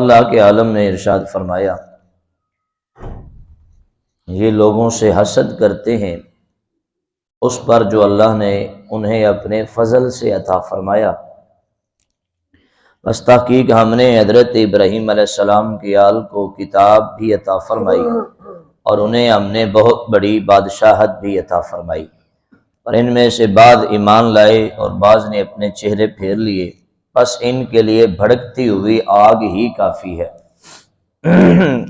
اللہ کے عالم نے ارشاد فرمایا، یہ لوگوں سے حسد کرتے ہیں اس پر جو اللہ نے انہیں اپنے فضل سے عطا فرمایا۔ بس تحقیق ہم نے حضرت ابراہیم علیہ السلام کی آل کو کتاب بھی عطا فرمائی اور انہیں ہم نے بہت بڑی بادشاہت بھی عطا فرمائی، اور ان میں سے بعض ایمان لائے اور بعض نے اپنے چہرے پھیر لیے، بس ان کے لیے بھڑکتی ہوئی آگ ہی کافی ہے۔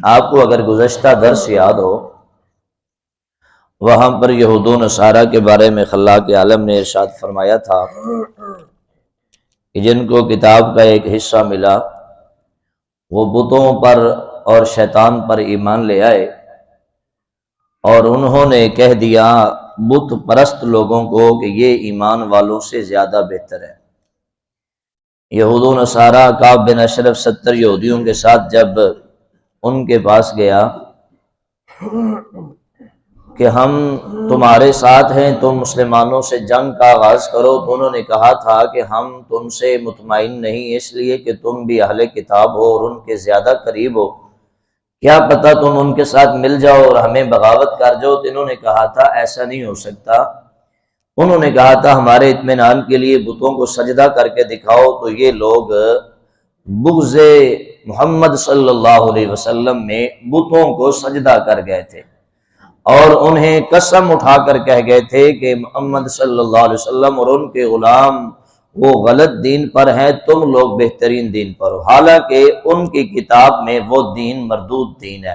آپ کو اگر گزشتہ درس یاد ہو، وہاں پر یہود و نصارہ کے بارے میں خلاق عالم نے ارشاد فرمایا تھا کہ جن کو کتاب کا ایک حصہ ملا وہ بتوں پر اور شیطان پر ایمان لے آئے، اور انہوں نے کہہ دیا بت پرست لوگوں کو کہ یہ ایمان والوں سے زیادہ بہتر ہے۔ یہود و نصارہ کعب بن اشرف 70 یہودیوں کے ساتھ جب ان کے پاس گیا کہ ہم تمہارے ساتھ ہیں، تم مسلمانوں سے جنگ کا آغاز کرو، تو انہوں نے کہا تھا کہ ہم تم سے مطمئن نہیں، اس لیے کہ تم بھی اہل کتاب ہو اور ان کے زیادہ قریب ہو، کیا پتہ تم ان کے ساتھ مل جاؤ اور ہمیں بغاوت کر جاؤ۔ تو انہوں نے کہا تھا ایسا نہیں ہو سکتا۔ انہوں نے کہا تھا ہمارے اطمینان کے لیے بتوں کو سجدہ کر کے دکھاؤ، تو یہ لوگ بغض محمد صلی اللہ علیہ وسلم میں بتوں کو سجدہ کر گئے تھے، اور انہیں قسم اٹھا کر کہہ گئے تھے کہ محمد صلی اللہ علیہ وسلم اور ان کے غلام وہ غلط دین پر ہیں، تم لوگ بہترین دین پر ہو، حالانکہ ان کی کتاب میں وہ دین مردود دین ہے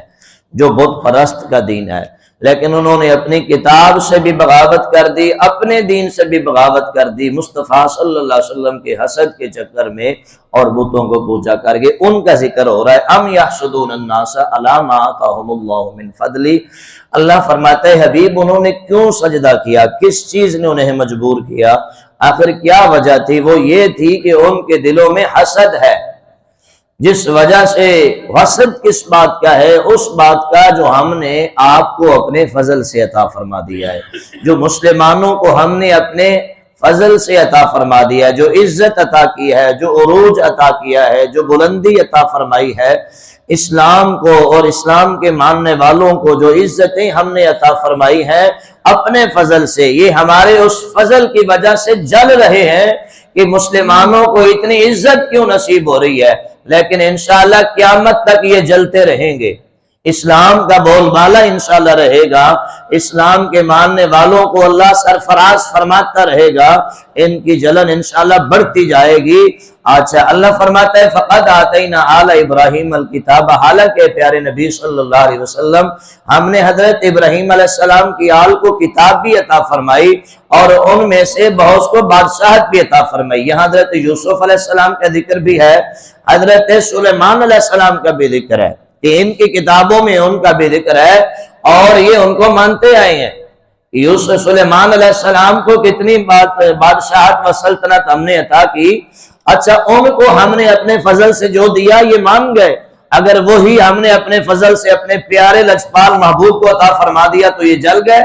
جو بت پرست کا دین ہے، لیکن انہوں نے اپنی کتاب سے بھی بغاوت کر دی، اپنے دین سے بھی بغاوت کر دی، مصطفیٰ صلی اللہ علیہ وسلم کے حسد کے چکر میں، اور بتوں کو پوجا کر گئے۔ ان کا ذکر ہو رہا ہے، ام یحسدون الناس علی ما آتاہم اللہ من فضل۔ اللہ فرماتا ہے حبیب انہوں نے کیوں سجدہ کیا، کس چیز نے انہیں مجبور کیا، آخر کیا وجہ تھی؟ وہ یہ تھی کہ ان کے دلوں میں حسد ہے، جس وجہ سے حسد کس بات کا ہے؟ اس بات کا جو ہم نے آپ کو اپنے فضل سے عطا فرما دیا ہے، جو مسلمانوں کو ہم نے اپنے فضل سے عطا فرما دیا ہے، جو عزت عطا کی ہے، جو عروج عطا کیا ہے، جو بلندی عطا فرمائی ہے اسلام کو اور اسلام کے ماننے والوں کو، جو عزتیں ہم نے عطا فرمائی ہیں اپنے فضل سے، یہ ہمارے اس فضل کی وجہ سے جل رہے ہیں کہ مسلمانوں کو اتنی عزت کیوں نصیب ہو رہی ہے، لیکن انشاءاللہ قیامت تک یہ جلتے رہیں گے، اسلام کا بول بالا انشاءاللہ رہے گا، اسلام کے ماننے والوں کو اللہ سرفراز فرماتا رہے گا، ان کی جلن انشاءاللہ بڑھتی جائے گی۔ اچھا اللہ فرماتا ہے فقد آتینا آل ابراہیم الکتاب، حالانکہ پیارے نبی صلی اللہ علیہ وسلم ہم نے حضرت ابراہیم علیہ السلام کی آل کو کتاب بھی عطا فرمائی، اور ان میں سے بہت کو بادشاہت بھی عطا فرمائی۔ یہاں حضرت یوسف علیہ السلام کا ذکر بھی ہے، حضرت سلیمان علیہ السلام کا بھی ذکر ہے، کہ ان کی کتابوں میں ان کا بھی ذکر ہے، اور یہ ان کو مانتے آئے ہیں۔ یوسف سلیمان علیہ السلام کو کتنی بادشاہت و سلطنت ہم نے عطا کی، اچھا ان کو ہم نے اپنے فضل سے جو دیا یہ مان گئے، اگر وہی ہم نے اپنے فضل سے اپنے پیارے لجپال محبوب کو عطا فرما دیا تو یہ جل گئے،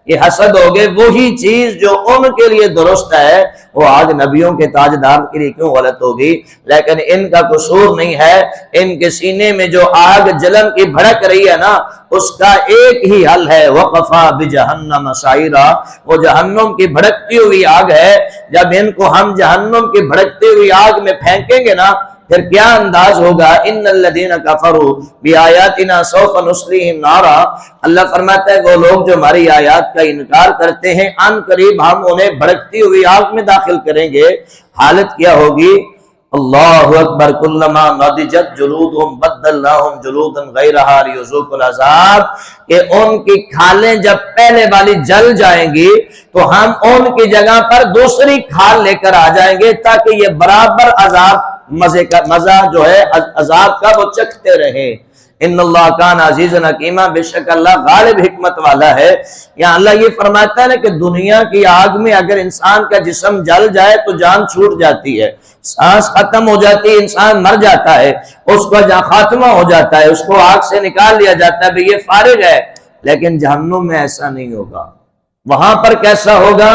یہ حسد ہو گئے۔ وہی چیز جو ان کے لیے درست ہے وہ آج نبیوں کے تاجدار کے لیے کیوں غلط ہوگی؟ لیکن ان کا قصور نہیں ہے، ان کے سینے میں جو آگ جلن کی بھڑک رہی ہے نا، اس کا ایک ہی حل ہے، وَقَفَا بِجَهَنَّمَ سَعِيرًا، وہ جہنم کی بھڑکتی ہوئی آگ ہے۔ جب ان کو ہم جہنم کی بھڑکتی ہوئی آگ میں پھینکیں گے نا، پھر کیا انداز ہوگا؟ ان الذین کفروا بآیاتنا سوف نصلیہم نارا، اللہ فرماتا ہے وہ لوگ جو ہماری آیات کا انکار کرتے ہیں ان قریب ہم انہیں بھڑکتی ہوئی آگ میں داخل کریں گے۔ حالت کیا ہوگی؟ اللہ اکبر، کلما نضجت جلودہم بدلناہم جلودا غیرہا لیذوقوا العذاب، کہ ان کی کھالیں جب پہلے والی جل جائیں گی تو ہم ان کی جگہ پر دوسری کھال لے کر آ جائیں گے تاکہ یہ برابر عذاب مزہ جو ہے عذاب کا وہ چکھتے رہے۔ ان اللہ کان عزیز حکیما، بے شک اللہ غالب حکمت والا ہے۔ یہاں اللہ یہ فرماتا ہے کہ دنیا کی آگ میں اگر انسان کا جسم جل جائے تو جان چھوٹ جاتی ہے، سانس ختم ہو جاتی ہے، انسان مر جاتا ہے، اس کو جہاں خاتمہ ہو جاتا ہے، اس کو آگ سے نکال لیا جاتا ہے، بھئی یہ فارغ ہے۔ لیکن جہنم میں ایسا نہیں ہوگا۔ وہاں پر کیسا ہوگا؟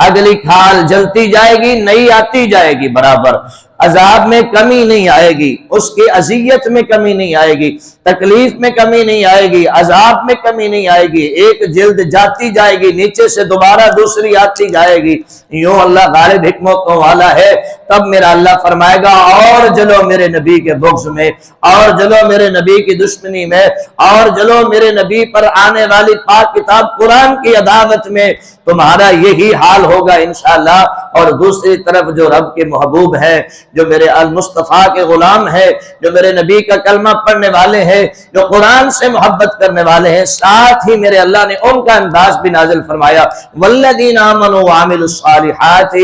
اگلی کھال جلتی جائے گی، نئی آتی جائے گی برابر۔ عذاب میں کمی نہیں آئے گی، اس کی اذیت میں کمی نہیں آئے گی، تکلیف میں کمی نہیں آئے گی، عذاب میں کمی نہیں آئے گی۔ ایک جلد جاتی جائے گی، نیچے سے دوبارہ دوسری آتی جائے گی۔ یوں اللہ غالب حکمتوں والا ہے۔ تب میرا اللہ فرمائے گا اور جلو میرے نبی کے بغض میں، اور جلو میرے نبی کی دشمنی میں، اور جلو میرے نبی پر آنے والی پاک کتاب قرآن کی عداوت میں۔ تمہارا یہی حال ہوگا انشاءاللہ۔ اور دوسری طرف جو رب کے محبوب ہیں، جو میرے المصطفیٰ کے غلام ہیں، جو میرے نبی کا کلمہ پڑھنے والے ہیں، جو قرآن سے محبت کرنے والے ہیں، ساتھ ہی میرے اللہ نے ان کا انداز بھی نازل فرمایا، والذین آمنوا وعملوا الصالحات،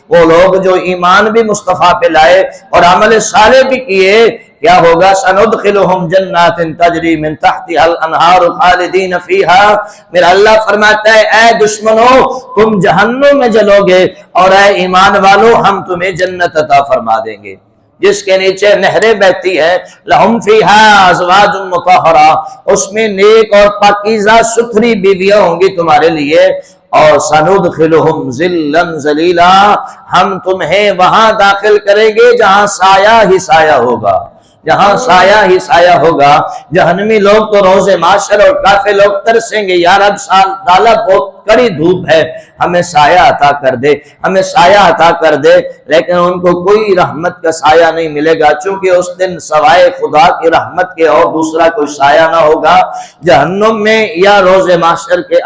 وہ لوگ جو ایمان بھی مصطفیٰ پہ لائے اور عمل صالح بھی کیے، کیا ہوگا؟ سندخلہم جنات تجری من تحتها الانہار خالدین فیہا۔ میرا اللہ فرماتا ہے اے دشمنوں تم جہنم میں جلو گے، اور اے ایمان والو ہم تمہیں جنت عطا فرما دیں گے جس کے نیچے نہریں بہتی ہیں، لہم فیہا ازواج مطہرہ، اس میں نیک اور پاکیزہ ستھری بیویاں ہوں گی تمہارے لیے، اور سندخلہم ذلا ذلیلا، ہم تمہیں وہاں داخل کریں گے جہاں سایہ ہی سایہ ہوگا، جہاں سایہ ہی سایہ ہوگا۔ جہنمی لوگ تو روز معاشر اور کافر لوگ ترسیں گے، یا رب تعالیٰ بہت کڑی دھوپ ہے، ہمیں سایہ عطا کر دے، ہمیں سایہ عطا کر دے، لیکن ان کو کوئی رحمت کا سایہ نہیں ملے گا، چونکہ اس دن سوائے خدا کی رحمت کے اور دوسرا کوئی سایہ نہ ہوگا۔ جہنم میں یا روز معاشر کے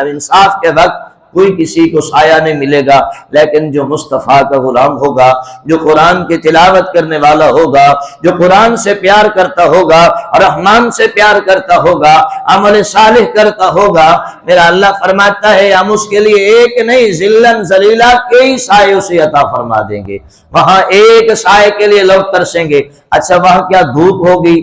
انصاف کے وقت کوئی کسی کو سایہ نہیں ملے گا، لیکن جو مصطفیٰ کا غلام ہوگا، جو قرآن کی تلاوت کرنے والا ہوگا، جو قرآن سے پیار کرتا ہوگا، رحمان سے پیار کرتا ہوگا، عمل صالح کرتا ہوگا، میرا اللہ فرماتا ہے ہم اس کے لیے ایک نہیں ذلًا ذلیلا کئی سائے اسے عطا فرما دیں گے۔ وہاں ایک سائے کے لیے لوگ ترسیں گے۔ اچھا وہاں کیا دھوپ ہوگی؟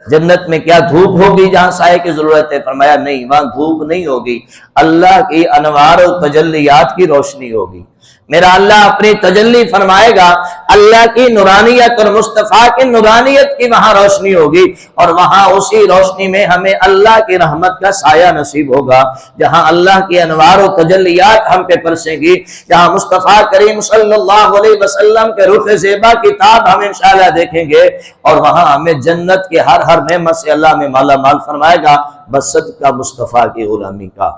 جنت میں کیا دھوپ ہوگی جہاں سائے کی ضرورت ہے؟ فرمایا نہیں، وہاں دھوپ نہیں ہوگی، اللہ کی انوار و تجلیات کی روشنی ہوگی۔ میرا اللہ اپنی تجلی فرمائے گا، اللہ کی نورانیت اور مصطفیٰ کی نورانیت کی وہاں روشنی ہوگی، اور وہاں اسی روشنی میں ہمیں اللہ کی رحمت کا سایہ نصیب ہوگا، جہاں اللہ کی انوار و تجلیات ہم پہ برسیں گی، جہاں مصطفیٰ کریم صلی اللہ علیہ وسلم کے رخ زیبا کتاب ہم انشاءاللہ دیکھیں گے، اور وہاں ہمیں جنت کے ہر نعمت سے اللہ میں مالا مال فرمائے گا، بصدقہ مصطفیٰ کی غلامی کا،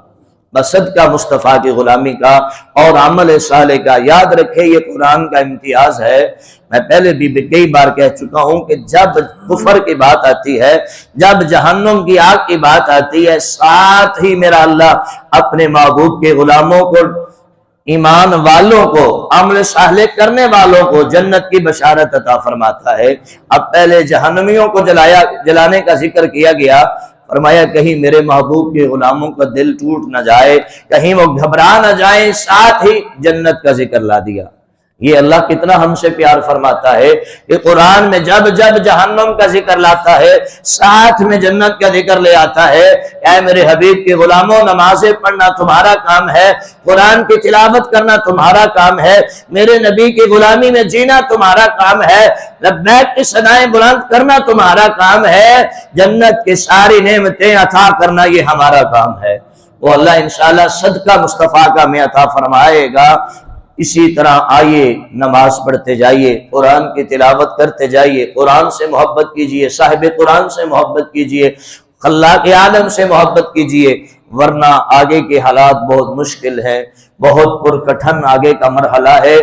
بصدقہ مصطفیٰ کی غلامی کا اور عمل صالح کا۔ یاد رکھے یہ قرآن کا امتیاز ہے۔ میں پہلے بھی کئی بار کہہ چکا ہوں کہ جب کفر کی بات آتی ہے، جب جہنم کی آگ کی بات آتی ہے، ساتھ ہی میرا اللہ اپنے محبوب کے غلاموں کو، ایمان والوں کو، عمل صالح کرنے والوں کو جنت کی بشارت عطا فرماتا ہے۔ اب پہلے جہنمیوں کو جلانے کا ذکر کیا گیا، فرمایا کہیں میرے محبوب کے غلاموں کا دل ٹوٹ نہ جائے، کہیں وہ گھبرا نہ جائیں، ساتھ ہی جنت کا ذکر لا دیا۔ یہ اللہ کتنا ہم سے پیار فرماتا ہے کہ قرآن میں جب جہنم کا ذکر لاتا ہے، ساتھ میں جنت کا ذکر لے آتا ہے۔ اے میرے حبیب کے غلاموں، نمازیں پڑھنا تمہارا کام ہے، قرآن کی تلاوت کرنا تمہارا کام ہے، میرے نبی کی غلامی میں جینا تمہارا کام ہے، لبیک کی صدائیں بلند کرنا تمہارا کام ہے، جنت کی ساری نعمتیں عطا کرنا یہ ہمارا کام ہے۔ وہ اللہ انشاءاللہ صدقہ مصطفیٰ کا میں عطا فرمائے گا۔ اسی طرح آئیے نماز پڑھتے جائیے، قرآن کی تلاوت کرتے جائیے، قرآن سے محبت کیجئے، صاحب قرآن سے محبت کیجئے، خلاق عالم سے محبت کیجئے، ورنہ آگے کے حالات بہت مشکل ہیں، بہت پرکٹھن آگے کا مرحلہ ہے۔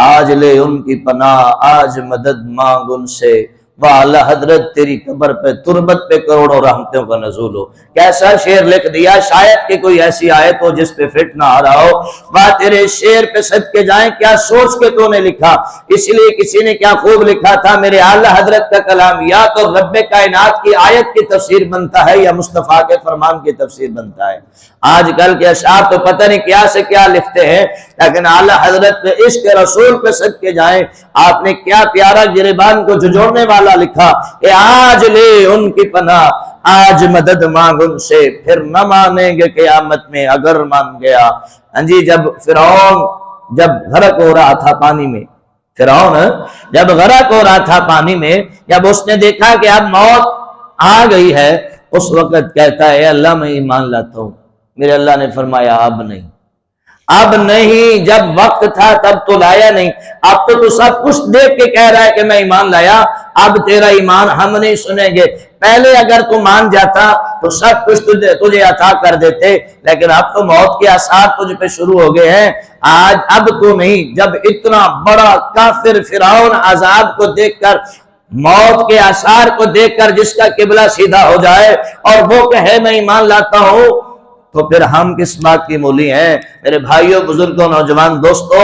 آج لے ان کی پناہ، آج مدد مانگ ان سے، وَعَلَى حضرت تیری قبر پہ تربت پہ کروڑوں رحمتوں کا نزول ہو۔ کیسا شعر لکھ دیا، شاید کہ کوئی ایسی آیت ہو جس پہ فٹ نہ آ رہا ہو۔ واہ تیرے شعر پہ صدقے جائیں، کیا سوچ کے تو نے لکھا، اس لیے کسی نے کیا خوب لکھا تھا، میرے اعلیٰ حضرت کا کلام یا تو رب کائنات کی آیت کی تفسیر بنتا ہے یا مصطفیٰ کے فرمان کی تفسیر بنتا ہے۔ آج کل کے اشعار تو پتہ نہیں کیا سے کیا لکھتے ہیں، لیکن اعلیٰ حضرت پہ عشق رسول پہ صدقے جائیں، آپ نے کیا پیارا گریبان کو جھجوڑنے والا لکھا کہ آج لے ان کی پناہ، آج مدد مانگ ان سے، پھر نہ مانیں گے قیامت میں اگر مان گیا۔ ہاں جی، جب فرعون غرق ہو رہا تھا پانی میں، فرعون جب غرق ہو رہا تھا پانی میں، جب اس نے دیکھا کہ اب موت آ گئی ہے، اس وقت کہتا ہے اللہ میں ایمان لاتا ہوں۔ میرے اللہ نے فرمایا اب نہیں، اب نہیں، جب وقت تھا تب تو لایا نہیں، اب تو سب کچھ دیکھ کے کہہ رہا ہے کہ میں ایمان لایا، اب تیرا ایمان ہم نہیں سنیں گے۔ پہلے اگر تو مان جاتا تو سب کچھ تجھے عطا کر دیتے، لیکن اب تو موت کے آثار تجھ پہ شروع ہو گئے ہیں، آج اب تو نہیں۔ جب اتنا بڑا کافر فرعون عذاب کو دیکھ کر، موت کے آثار کو دیکھ کر جس کا قبلہ سیدھا ہو جائے اور وہ کہے میں ایمان لاتا ہوں، تو پھر ہم کس بات کی مولی ہیں؟ میرے بھائیوں، بزرگوں، نوجوان دوستو،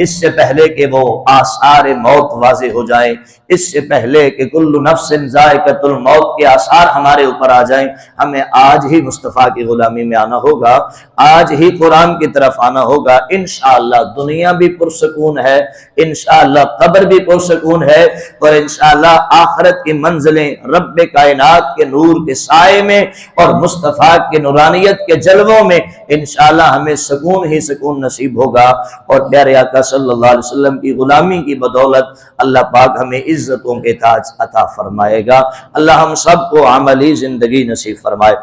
اس سے پہلے کہ وہ آثار موت واضح ہو جائیں، اس سے پہلے کہ کل نفس ذائقۃ الموت کے آثار ہمارے اوپر آ جائیں، ہمیں آج ہی مصطفیٰ کی غلامی میں آنا ہوگا، آج ہی قرآن کی طرف آنا ہوگا۔ انشاءاللہ دنیا بھی پرسکون ہے، انشاءاللہ قبر بھی پرسکون ہے، اور انشاءاللہ آخرت کی منزلیں رب کائنات کے نور کے سائے میں اور مصطفیٰ کے نورانیت کے جلووں میں انشاءاللہ ہمیں سکون ہی سکون نصیب ہوگا، اور پیارے آقا صلی اللہ علیہ وسلم کی غلامی کی بدولت اللہ پاک ہمیں عزتوں کے تاج عطا فرمائے گا۔ اللہ ہم سب کو عملی زندگی نصیب فرمائے۔